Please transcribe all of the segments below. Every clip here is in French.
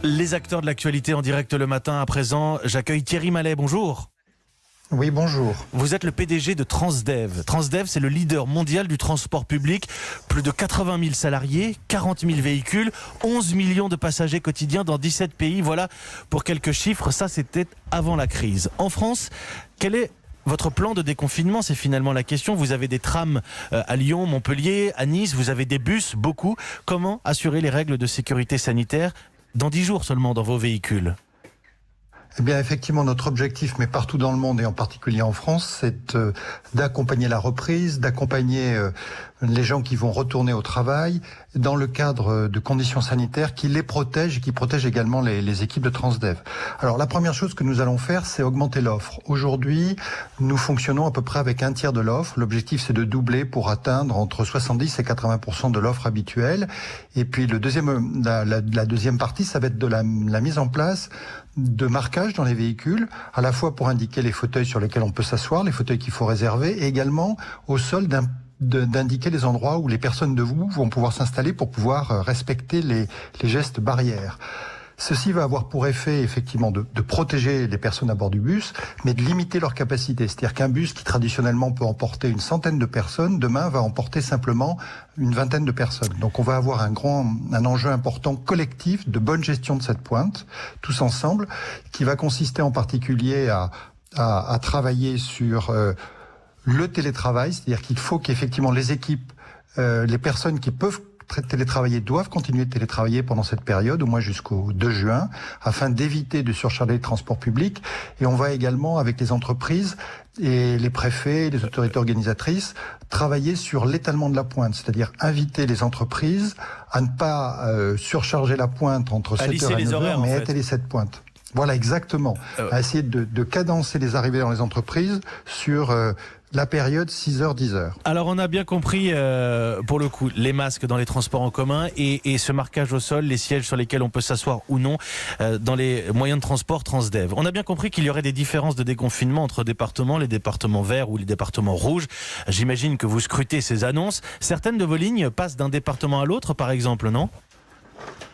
Les acteurs de l'actualité en direct le matin. À présent, j'accueille Thierry Mallet. Bonjour. Oui, bonjour. Vous êtes le PDG de Transdev. Transdev, c'est le leader mondial du transport public. Plus de 80 000 salariés, 40 000 véhicules, 11 millions de passagers quotidiens dans 17 pays. Voilà pour quelques chiffres. Ça, c'était avant la crise. En France, quel est votre plan de déconfinement? C'est finalement la question. Vous avez des trams à Lyon, Montpellier, à Nice. Vous avez des bus, beaucoup. Comment assurer les règles de sécurité sanitaire dans 10 jours seulement dans vos véhicules? Eh bien, effectivement, notre objectif, mais partout dans le monde et en particulier en France, c'est d'accompagner la reprise, d'accompagner les gens qui vont retourner au travail dans le cadre de conditions sanitaires qui les protègent et qui protègent également les équipes de Transdev. Alors, la première chose que nous allons faire, c'est augmenter l'offre. Aujourd'hui, nous fonctionnons à peu près avec un tiers de l'offre. L'objectif, c'est de doubler pour atteindre entre 70 et 80% de l'offre habituelle. Et puis, la deuxième partie, ça va être de la mise en place de marquage dans les véhicules, à la fois pour indiquer les fauteuils sur lesquels on peut s'asseoir, les fauteuils qu'il faut réserver, et également au sol d'indiquer les endroits où les personnes debout vont pouvoir s'installer pour pouvoir respecter les gestes barrières. Ceci va avoir pour effet effectivement de protéger les personnes à bord du bus, mais de limiter leur capacité. C'est-à-dire qu'un bus qui traditionnellement peut emporter une centaine de personnes, demain va emporter simplement une vingtaine de personnes. Donc on va avoir un enjeu important collectif de bonne gestion de cette pointe, tous ensemble, qui va consister en particulier à travailler sur le télétravail, c'est-à-dire qu'il faut qu'effectivement les équipes, les personnes qui peuvent télétravailler doivent continuer de télétravailler pendant cette période, au moins jusqu'au 2 juin, afin d'éviter de surcharger les transports publics. Et on va également, avec les entreprises et les préfets, les autorités organisatrices, travailler sur l'étalement de la pointe, c'est-à-dire inviter les entreprises à ne pas surcharger la pointe entre 7h et 9h, mais à étaler cette pointe. Voilà, exactement. À essayer de cadencer les arrivées dans les entreprises sur la période 6h-10h. Alors on a bien compris, pour le coup, les masques dans les transports en commun et ce marquage au sol, les sièges sur lesquels on peut s'asseoir ou non dans les moyens de transport Transdev. On a bien compris qu'il y aurait des différences de déconfinement entre départements, les départements verts ou les départements rouges. J'imagine que vous scrutez ces annonces. Certaines de vos lignes passent d'un département à l'autre, par exemple, non ?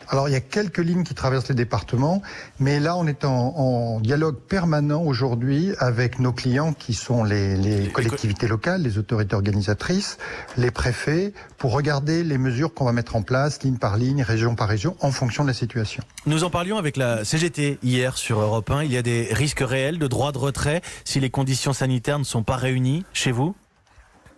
Alors, il y a quelques lignes qui traversent les départements, mais là, on est en dialogue permanent aujourd'hui avec nos clients qui sont les collectivités locales, les autorités organisatrices, les préfets, pour regarder les mesures qu'on va mettre en place, ligne par ligne, région par région, en fonction de la situation. Nous en parlions avec la CGT hier sur Europe 1. Il y a des risques réels de droit de retrait si les conditions sanitaires ne sont pas réunies chez vous ?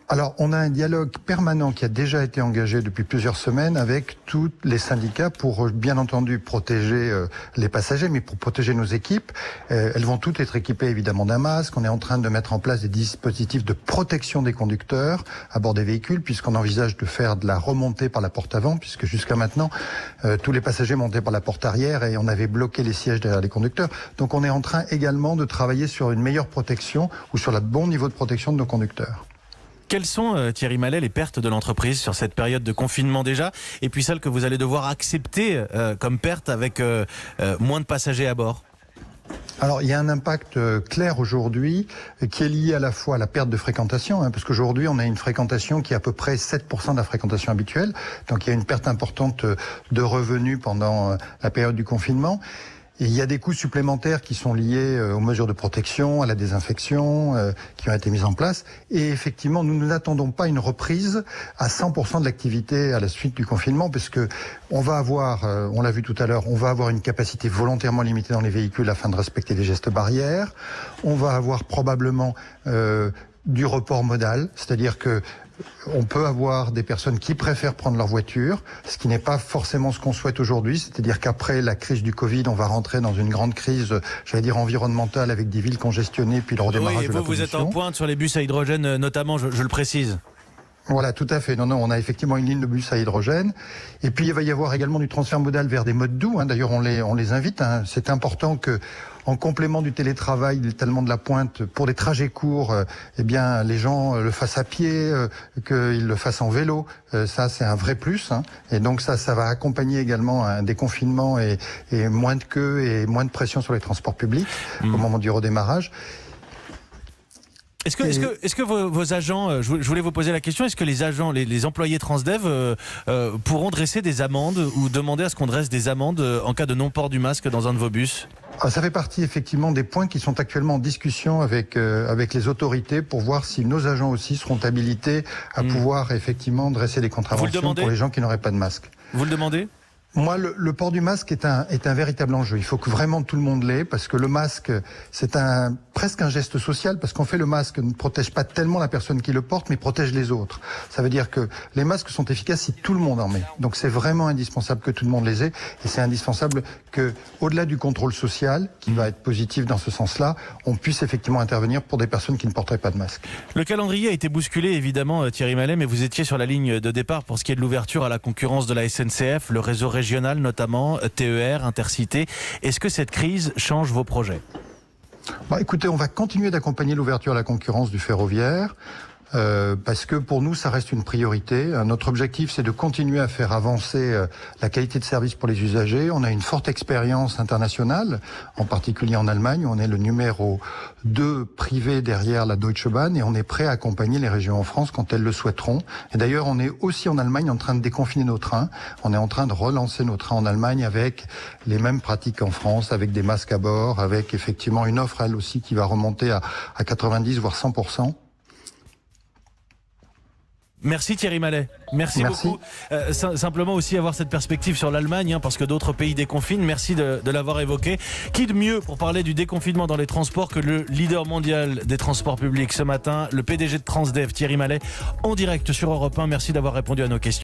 Alors, on a un dialogue permanent qui a déjà été engagé depuis plusieurs semaines avec tous les syndicats pour, bien entendu, protéger les passagers, mais pour protéger nos équipes. Elles vont toutes être équipées, évidemment, d'un masque. On est en train de mettre en place des dispositifs de protection des conducteurs à bord des véhicules, puisqu'on envisage de faire de la remontée par la porte avant, puisque jusqu'à maintenant, tous les passagers montaient par la porte arrière et on avait bloqué les sièges derrière les conducteurs. Donc, on est en train également de travailler sur une meilleure protection ou sur le bon niveau de protection de nos conducteurs. Quelles sont, Thierry Mallet, les pertes de l'entreprise sur cette période de confinement déjà, et puis celles que vous allez devoir accepter comme pertes avec moins de passagers à bord ? Alors, il y a un impact clair aujourd'hui qui est lié à la fois à la perte de fréquentation, parce qu'aujourd'hui, on a une fréquentation qui est à peu près 7% de la fréquentation habituelle. Donc, il y a une perte importante de revenus pendant la période du confinement. Et il y a des coûts supplémentaires qui sont liés aux mesures de protection, à la désinfection qui ont été mises en place. Et effectivement, nous n'attendons pas une reprise à 100% de l'activité à la suite du confinement, parce que on va avoir, on l'a vu tout à l'heure, on va avoir une capacité volontairement limitée dans les véhicules afin de respecter les gestes barrières. On va avoir probablement du report modal, c'est-à-dire que on peut avoir des personnes qui préfèrent prendre leur voiture, ce qui n'est pas forcément ce qu'on souhaite aujourd'hui, c'est-à-dire qu'après la crise du Covid, on va rentrer dans une grande crise, j'allais dire environnementale, avec des villes congestionnées, puis le redémarrage de la pollution. Vous êtes en pointe sur les bus à hydrogène notamment, je le précise. Voilà, tout à fait. Non, on a effectivement une ligne de bus à hydrogène. Et puis, il va y avoir également du transfert modal vers des modes doux. D'ailleurs, on les invite. C'est important que, en complément du télétravail, l'étalement de la pointe, pour des trajets courts, eh bien, les gens le fassent à pied, qu'ils le fassent en vélo. Ça, c'est un vrai plus. Et donc, ça va accompagner également un déconfinement et moins de queues et moins de pression sur les transports publics au moment du redémarrage. Est-ce que vos agents, je voulais vous poser la question, est-ce que les agents, les employés Transdev pourront dresser des amendes ou demander à ce qu'on dresse des amendes en cas de non-port du masque dans un de vos bus ? Ça fait partie effectivement des points qui sont actuellement en discussion avec les autorités pour voir si nos agents aussi seront habilités à pouvoir effectivement dresser des contraventions pour les gens qui n'auraient pas de masque. Vous le demandez ? Moi, le port du masque est un véritable enjeu. Il faut que vraiment tout le monde l'ait, parce que le masque, c'est presque un geste social, parce qu'en fait, le masque ne protège pas tellement la personne qui le porte, mais protège les autres. Ça veut dire que les masques sont efficaces si tout le monde en met. Donc c'est vraiment indispensable que tout le monde les ait, et c'est indispensable que, au-delà du contrôle social, qui va être positif dans ce sens-là, on puisse effectivement intervenir pour des personnes qui ne porteraient pas de masque. Le calendrier a été bousculé, évidemment, Thierry Mallet, mais vous étiez sur la ligne de départ pour ce qui est de l'ouverture à la concurrence de la SNCF, le réseau régional notamment, TER, Intercité. Est-ce que cette crise change vos projets ? Écoutez, on va continuer d'accompagner l'ouverture à la concurrence du ferroviaire. Parce que pour nous, ça reste une priorité. Notre objectif, c'est de continuer à faire avancer la qualité de service pour les usagers. On a une forte expérience internationale, en particulier en Allemagne, où on est le numéro 2 privé derrière la Deutsche Bahn, et on est prêt à accompagner les régions en France quand elles le souhaiteront. Et d'ailleurs, on est aussi en Allemagne en train de déconfiner nos trains. On est en train de relancer nos trains en Allemagne avec les mêmes pratiques qu'en France, avec des masques à bord, avec effectivement une offre, elle aussi, qui va remonter à 90 voire 100%. Merci Thierry Mallet, merci beaucoup. Simplement aussi avoir cette perspective sur l'Allemagne, parce que d'autres pays déconfinent. Merci de l'avoir évoqué. Qui de mieux pour parler du déconfinement dans les transports que le leader mondial des transports publics ce matin, le PDG de Transdev, Thierry Mallet, en direct sur Europe 1. Merci d'avoir répondu à nos questions.